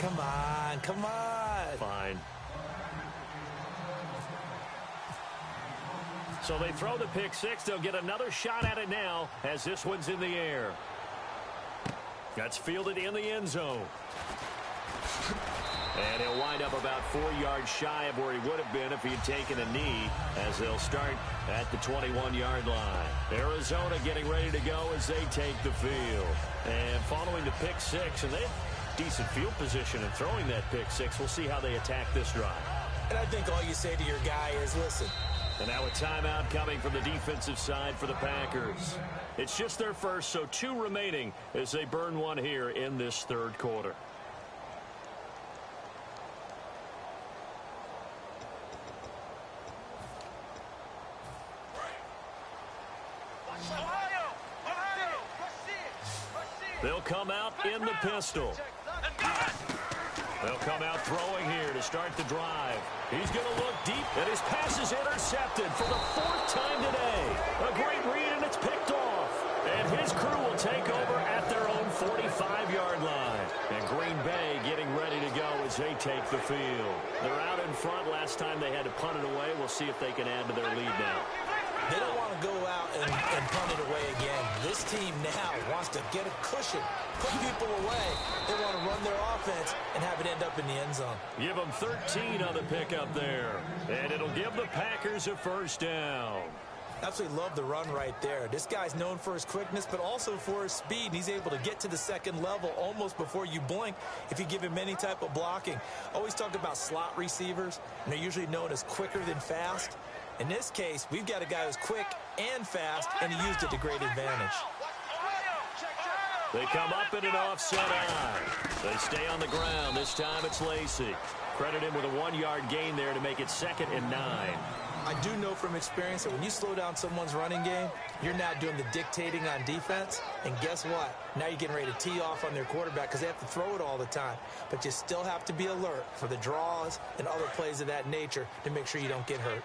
Come on, come on. Fine. So they throw the pick six. They'll get another shot at it now as this one's in the air. That's fielded in the end zone. And he'll wind up about 4 yards shy of where he would have been if he had taken a knee, as they'll start at the 21-yard line. Arizona getting ready to go as they take the field. And following the pick six, and they have decent field position in throwing that pick six. We'll see how they attack this drive. And I think all you say to your guy is, listen. And now a timeout coming from the defensive side for the Packers. It's just their first, so 2 remaining as they burn one here in this third quarter. They'll come out in the pistol. They'll come out throwing here to start the drive. He's going to look deep, and his pass is intercepted for the 4th time today. A great read, and it's picked off. And his crew will take over at their own 45-yard line. And Green Bay getting ready to go as they take the field. They're out in front. Last time they had to punt it away. We'll see if they can add to their lead now. They don't want to go out and punt it away again. This team now wants to get a cushion, put people away. They want to run their offense and have it end up in the end zone. Give them 13 on the pickup there. And it'll give the Packers a first down. Absolutely love the run right there. This guy's known for his quickness, but also for his speed. And he's able to get to the second level almost before you blink if you give him any type of blocking. Always talk about slot receivers, and they're usually known as quicker than fast. In this case, we've got a guy who's quick and fast, and he used it to great advantage. They come up in an offset eye. They stay on the ground. This time it's Lacy. Credit him with a 1-yard gain there to make it 2nd and 9. I do know from experience that when you slow down someone's running game, you're now doing the dictating on defense. And guess what? Now you're getting ready to tee off on their quarterback because they have to throw it all the time. But you still have to be alert for the draws and other plays of that nature to make sure you don't get hurt.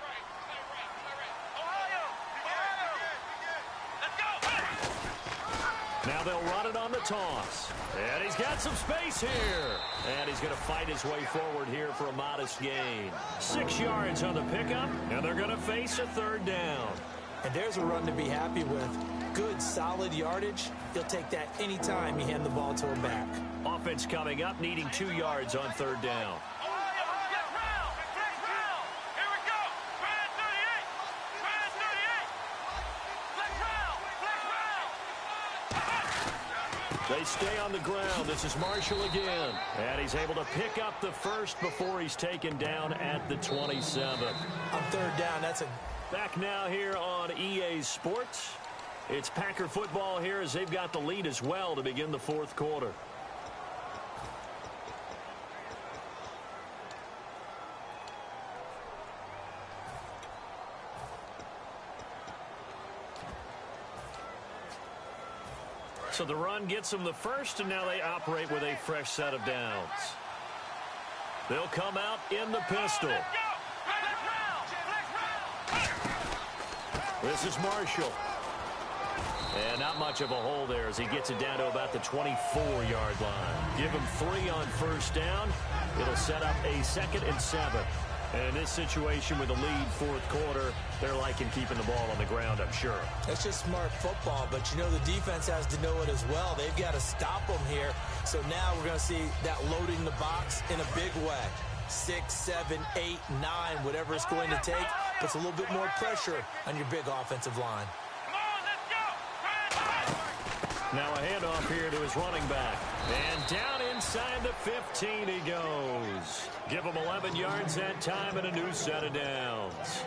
Now they'll run it on the toss. And he's got some space here. And he's going to fight his way forward here for a modest gain. 6 yards on the pickup, and they're going to face a 3rd down. And there's a run to be happy with. Good, solid yardage. He'll take that any time you hand the ball to him back. Offense coming up, needing 2 yards on 3rd down. They stay on the ground. This is Marshall again. And he's able to pick up the first before he's taken down at the 27. On 3rd down, that's a... Back now here on EA Sports. It's Packer football here as they've got the lead as well to begin the 4th quarter. So the run gets them the first, and now they operate with a fresh set of downs. They'll come out in the pistol. This is Marshall. And not much of a hole there as he gets it down to about the 24-yard line. Give him 3 on 1st down. It'll set up a 2nd and 7. And in this situation with the lead 4th quarter, they're liking keeping the ball on the ground, I'm sure. That's just smart football, but you know the defense has to know it as well. They've got to stop them here. So now we're going to see that loading the box in a big way. 6, 7, 8, 9, whatever it's going to take, puts a little bit more pressure on your big offensive line. Now a handoff here to his running back. And down inside the 15 he goes. Give him 11 yards that time and a new set of downs.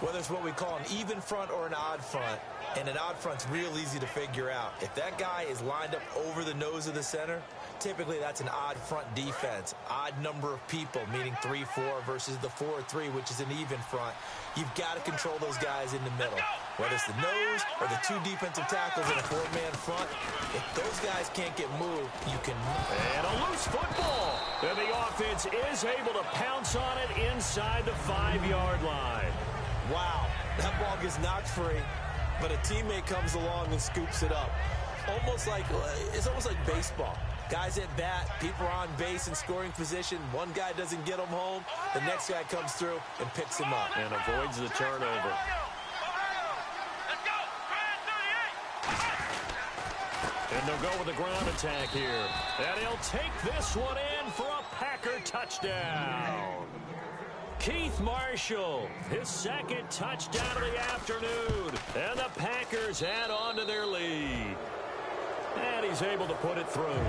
Whether it's what we call an even front or an odd front, and an odd front's real easy to figure out. If that guy is lined up over the nose of the center, typically that's an odd front defense. Odd number of people, meaning 3-4 versus the 4-3, which is an even front. You've got to control those guys in the middle. Whether it's the nose or the 2 defensive tackles in a 4-man front, if those guys can't get moved, you can... And a loose football. And the offense is able to pounce on it inside the 5-yard line. Wow, that ball gets knocked free, but a teammate comes along and scoops it up. It's almost like baseball. Guys at bat, people are on base in scoring position. One guy doesn't get him home. The next guy comes through and picks him up. And avoids the turnover. And they'll go with the ground attack here. And he'll take this one in for a Packer touchdown. Keith Marshall, his second touchdown of the afternoon. And the Packers add on to their lead. And he's able to put it through.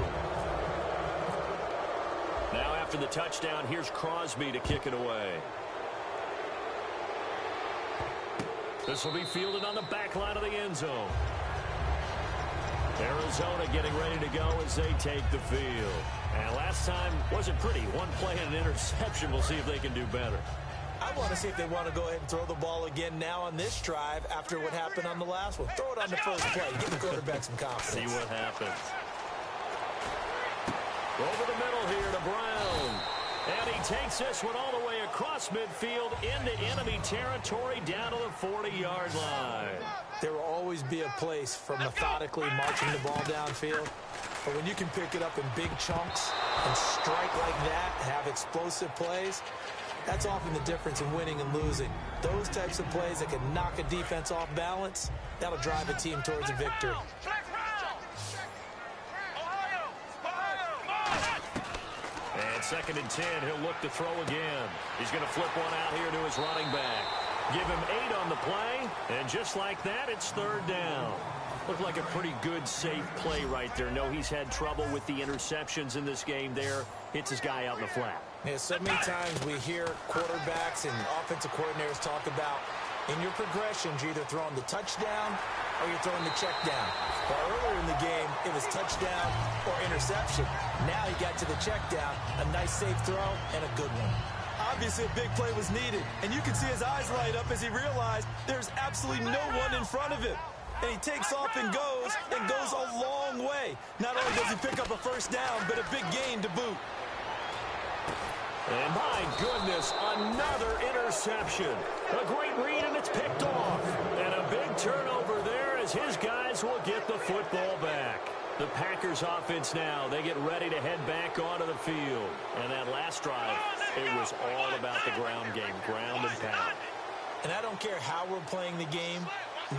Now after the touchdown, here's Crosby to kick it away. This will be fielded on the back line of the end zone. Arizona getting ready to go as they take the field. And last time wasn't pretty. One play and an interception. We'll see if they can do better. I want to see if they want to go ahead and throw the ball again now on this drive after what happened on the last one. Throw it on the first play. Give the quarterback some confidence. See what happens. Over the middle here to Brown. And he takes this one all the way across midfield into enemy territory down to the 40-yard line. There will always be a place for methodically marching the ball downfield. But when you can pick it up in big chunks and strike like that, have explosive plays, that's often the difference in winning and losing. Those types of plays that can knock a defense off balance, that'll drive a team towards a victory. And 2nd and 10, he'll look to throw again. He's going to flip one out here to his running back. Give him 8 on the play, and just like that, it's 3rd down. Looked like a pretty good, safe play right there. No, he's had trouble with the interceptions in this game there. Hits his guy out in the flat. Yeah, so many times we hear quarterbacks and offensive coordinators talk about in your progressions, you're either throwing the touchdown or you're throwing the check down. Well, earlier in the game, it was touchdown or interception. Now he got to the check down, a nice safe throw, and a good one. Obviously, a big play was needed, and you can see his eyes light up as he realized there's absolutely no one in front of him. And he takes off and goes a long way. Not only does he pick up a first down, but a big gain to boot. And my goodness, another interception. A great read, and it's picked off. And a big turnover there as his guys will get the football back. The Packers offense now, they get ready to head back onto the field. And that last drive, it was all about the ground game, ground and pound. And I don't care how we're playing the game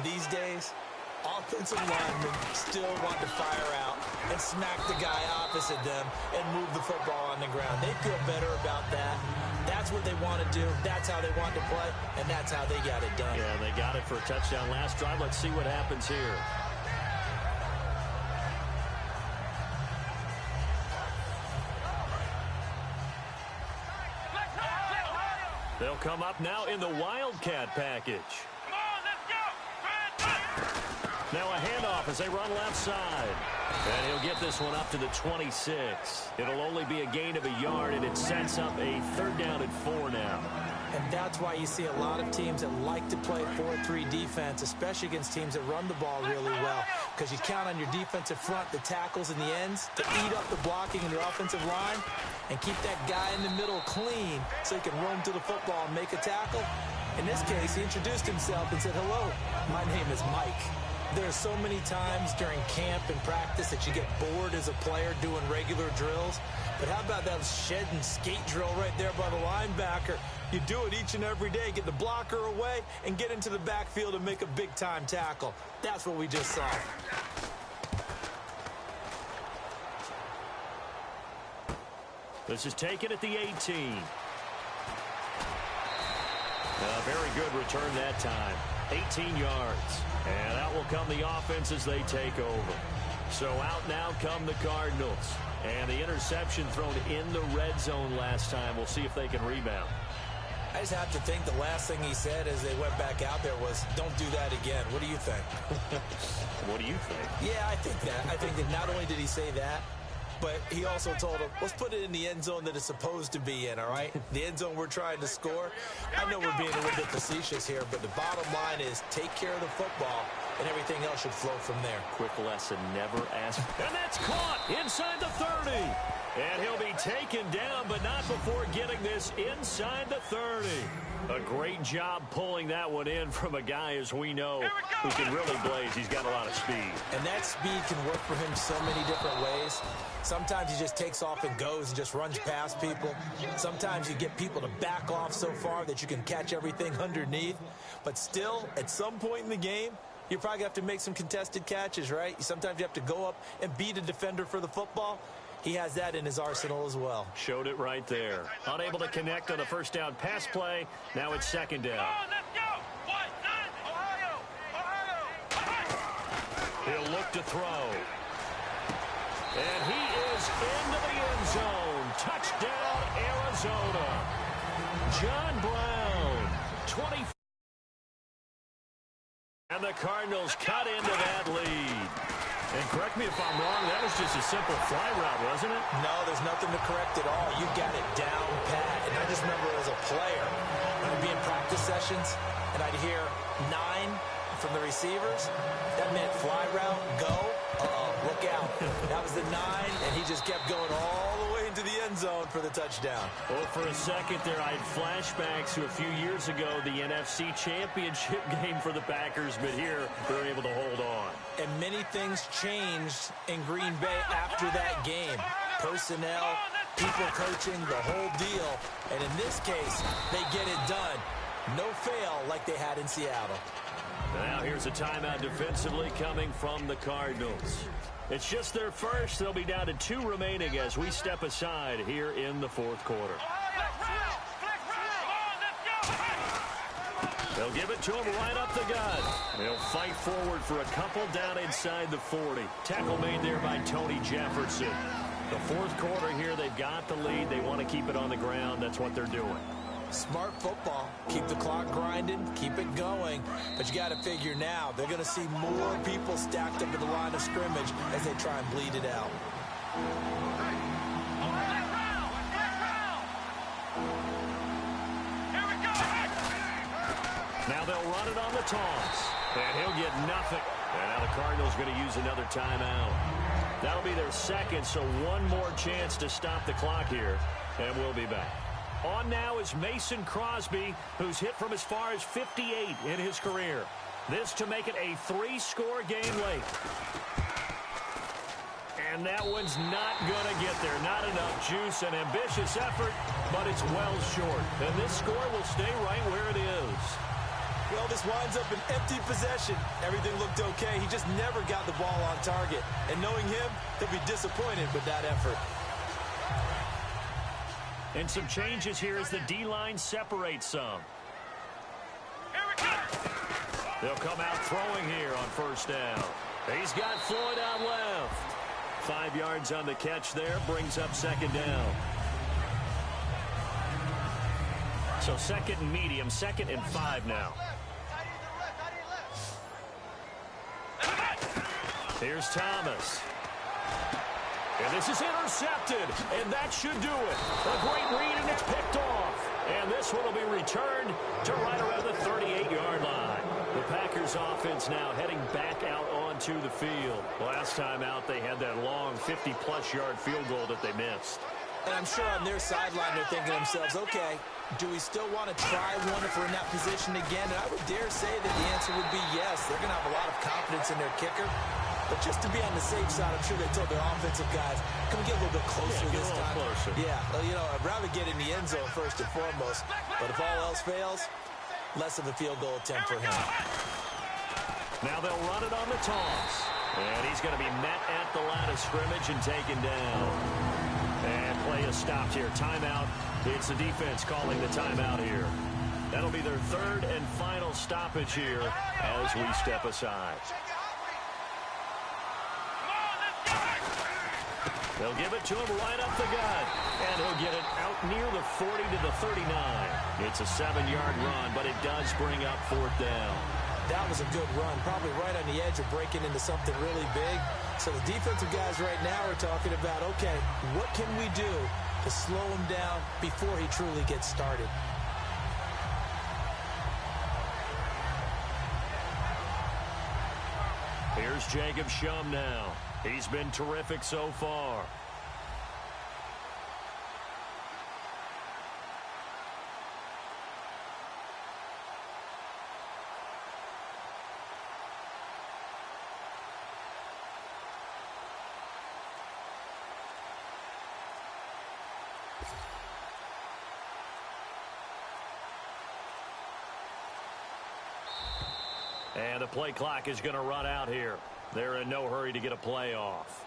these days, offensive linemen still want to fire out and smack the guy opposite them and move the football on the ground. They feel better about that. That's what they want to do. That's how they want to play, and that's how they got it done. Yeah, they got it for a touchdown last drive. Let's see what happens here. They'll come up now in the Wildcat package. Now a handoff as they run left side. And he'll get this one up to the 26. It'll only be a gain of a yard, and it sets up a 3rd down and 4 now. And that's why you see a lot of teams that like to play 4-3 defense, especially against teams that run the ball really well, because you count on your defensive front, the tackles and the ends, to eat up the blocking in your offensive line and keep that guy in the middle clean so he can roam to the football and make a tackle. In this case, he introduced himself and said, "Hello, my name is Mike." There's so many times during camp and practice that you get bored as a player doing regular drills. But how about that shed and skate drill right there by the linebacker? You do it each and every day. Get the blocker away and get into the backfield and make a big-time tackle. That's what we just saw. This is taken at the 18. A very good return that time. 18 yards. And out will come the offense as they take over. So out now come the Cardinals. And the interception thrown in the red zone last time. We'll see if they can rebound. I just have to think the last thing he said as they went back out there was, "Don't do that again." What do you think? What do you think? Yeah, I think that. I think that not only did he say that, but he also told him, let's put it in the end zone that it's supposed to be in, all right? The end zone we're trying to score. I know we're being a little bit facetious here, but the bottom line is take care of the football, and everything else should flow from there. Quick lesson, never ask. And that's caught inside the 30. And he'll be taken down, but not before getting this inside the 30. A great job pulling that one in from a guy, as we know, who can really blaze. He's got a lot of speed. And that speed can work for him so many different ways. Sometimes he just takes off and goes and just runs past people. Sometimes you get people to back off so far that you can catch everything underneath. But still, at some point in the game, you're probably going to have to make some contested catches, right? Sometimes you have to go up and beat a defender for the football. He has that in his arsenal as well. Showed it right there. Unable to connect on a first down pass play. Now it's second down. He'll look to throw. And he is into the end zone. Touchdown, Arizona. John Brown, 20. And the Cardinals cut into that lead. And correct me if I'm wrong, that was just a simple fly route, wasn't it? No, there's nothing to correct at all. You got it down pat. And I just remember as a player, when I'd be in practice sessions, and I'd hear 9 from the receivers. That meant fly route, go. Look out. That was the 9, and he just kept going all the way into the end zone for the touchdown. Well, for a second there, I had flashbacks to a few years ago, the NFC Championship game for the Packers, but here they're able to hold on. And many things changed in Green Bay after that game. Personnel, people coaching, the whole deal. And in this case, they get it done. No fail like they had in Seattle. Now here's a timeout defensively coming from the Cardinals. It's just their first. They'll be down to 2 remaining as we step aside here in the fourth quarter. They'll give it to him right up the gut. They'll fight forward for a couple down inside the 40. Tackle made there by Tony Jefferson. The fourth quarter here, they've got the lead. They want to keep it on the ground. That's what they're doing. Smart football. Keep the clock grinding, keep it going. But you got to figure now, they're going to see more people stacked up at the line of scrimmage as they try and bleed it out. Now they'll run it on the toss. And he'll get nothing. And now the Cardinals going to use another timeout. That'll be their second, so one more chance to stop the clock here. And we'll be back. On now is Mason Crosby, who's hit from as far as 58 in his career. This to make it a 3-score game late. And that one's not going to get there. Not enough juice. An ambitious effort, but it's well short. And this score will stay right where it is. Well, this winds up an empty possession. Everything looked okay. He just never got the ball on target. And knowing him, he'll be disappointed with that effort. And some changes here as the D-line separates some. They'll come out throwing here on first down. He's got Floyd out left. 5 yards on the catch there, brings up second down. So second and medium, 2nd and 5 now. Here's Thomas. And this is intercepted, and that should do it. A great read, and it's picked off. And this one will be returned to right around the 38-yard line. The Packers offense now heading back out onto the field. Last time out, they had that long 50-plus yard field goal that they missed. And I'm sure on their sideline they're thinking to themselves, okay, do we still want to try one if we're in that position again? And I would dare say that the answer would be yes. They're going to have a lot of confidence in their kicker. But just to be on the safe side, I'm sure they told their offensive guys, come get a little bit closer this time. Closer. Yeah, well, you know, I'd rather get in the end zone first and foremost. But if all else fails, less of a field goal attempt for him. Now they'll run it on the toss. And he's going to be met at the line of scrimmage and taken down. And play is stopped here. Timeout. It's the defense calling the timeout here. That'll be their 3rd and final stoppage here as we step aside. They'll give it to him right up the gut. And he'll get it out near the 40 to the 39. It's a 7-yard run, but it does bring up 4th down. That was a good run, probably right on the edge of breaking into something really big. So the defensive guys right now are talking about, okay, what can we do to slow him down before he truly gets started? Here's Jacob Shum now. He's been terrific so far. And the play clock is going to run out here. They're in no hurry to get a play off.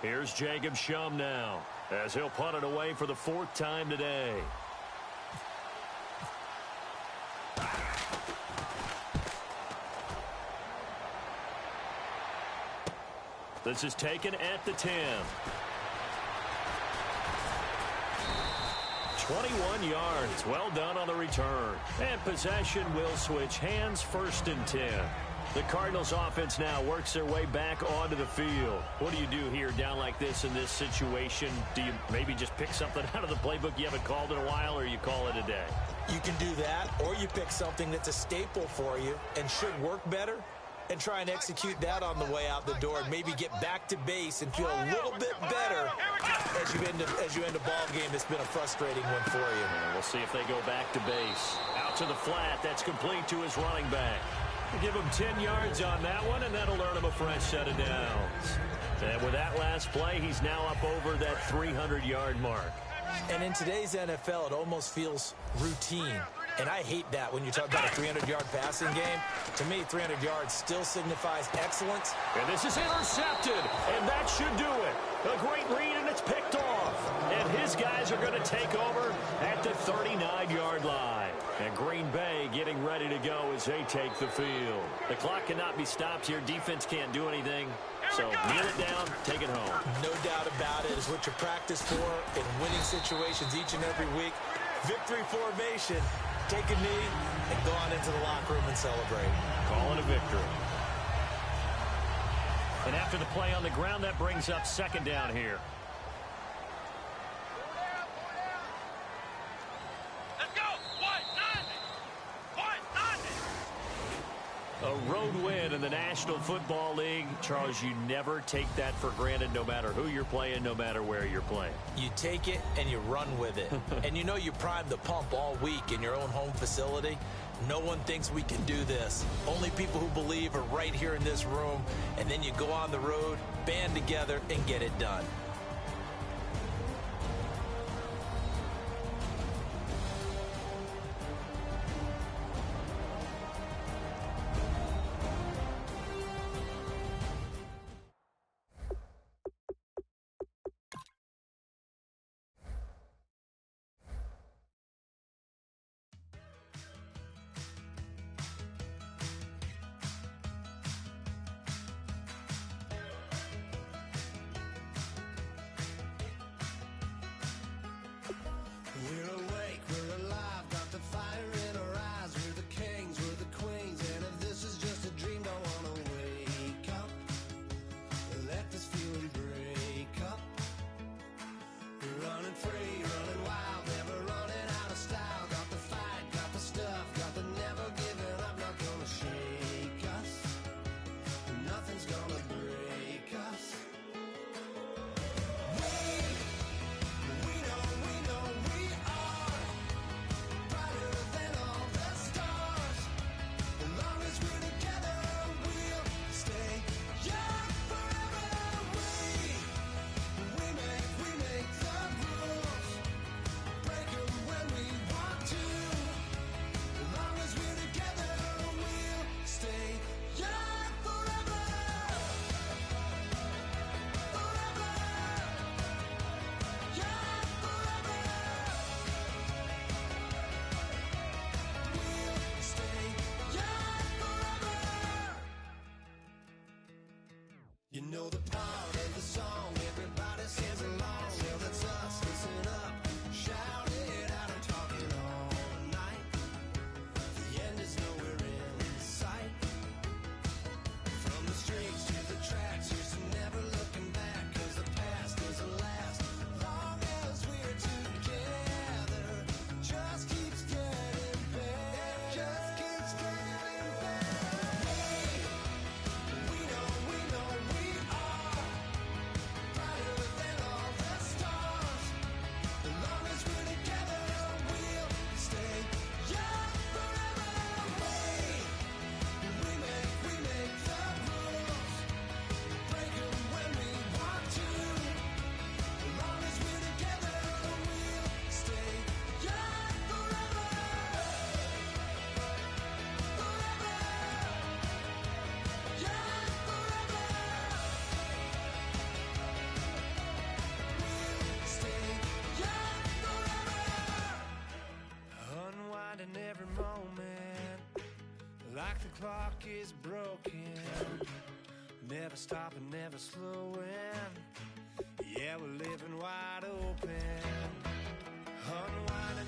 Here's Jacob Shum now, as he'll punt it away for the 4th time today. This is taken at the 10. 21 yards. Well done on the return. And possession will switch hands, 1st and 10. The Cardinals offense now works their way back onto the field. What do you do here down like this in this situation? Do you maybe just pick something out of the playbook you haven't called in a while, or you call it a day? You can do that, or you pick something that's a staple for you and should work better and try and execute that on the way out the door and maybe get back to base and feel a little bit better as you end a ball game that's been a frustrating one for you. And we'll see if they go back to base. Out to the flat. That's complete to his running back. Give him 10 yards on that one, and that'll earn him a fresh set of downs. And with that last play, he's now up over that 300-yard mark. And in today's NFL, it almost feels routine. And I hate that when you talk about a 300-yard passing game. To me, 300 yards still signifies excellence. And this is intercepted, and that should do it. A great read, and it's picked off. And his guys are going to take over at the 39-yard line. And Green Bay getting ready to go as they take the field. The clock cannot be stopped here. Defense can't do anything. So kneel it down, take it home. No doubt about it. It's what you practice for in winning situations each and every week. Victory formation. Take a knee and go on into the locker room and celebrate. Call it a victory. And after the play on the ground, that brings up 2nd down here. Let's go. A road win in the National Football League. Charles, you never take that for granted, no matter who you're playing, no matter where you're playing. You take it and you run with it. And you know you primed the pump all week in your own home facility. No one thinks we can do this. Only people who believe are right here in this room. And then you go on the road, band together, and get it done. You know the part of the song, everybody sings along. Well, that's us, listen up, shout it out, I'm talking all night. The end is nowhere in sight. From the streets to the tracks, here's to never looking back, 'cause the past doesn't last. Long as we're together, just keeps getting better. Just keeps getting better. We know we clock is broken. Never stopping, never slowing. Yeah, we're living wide open. Unwinding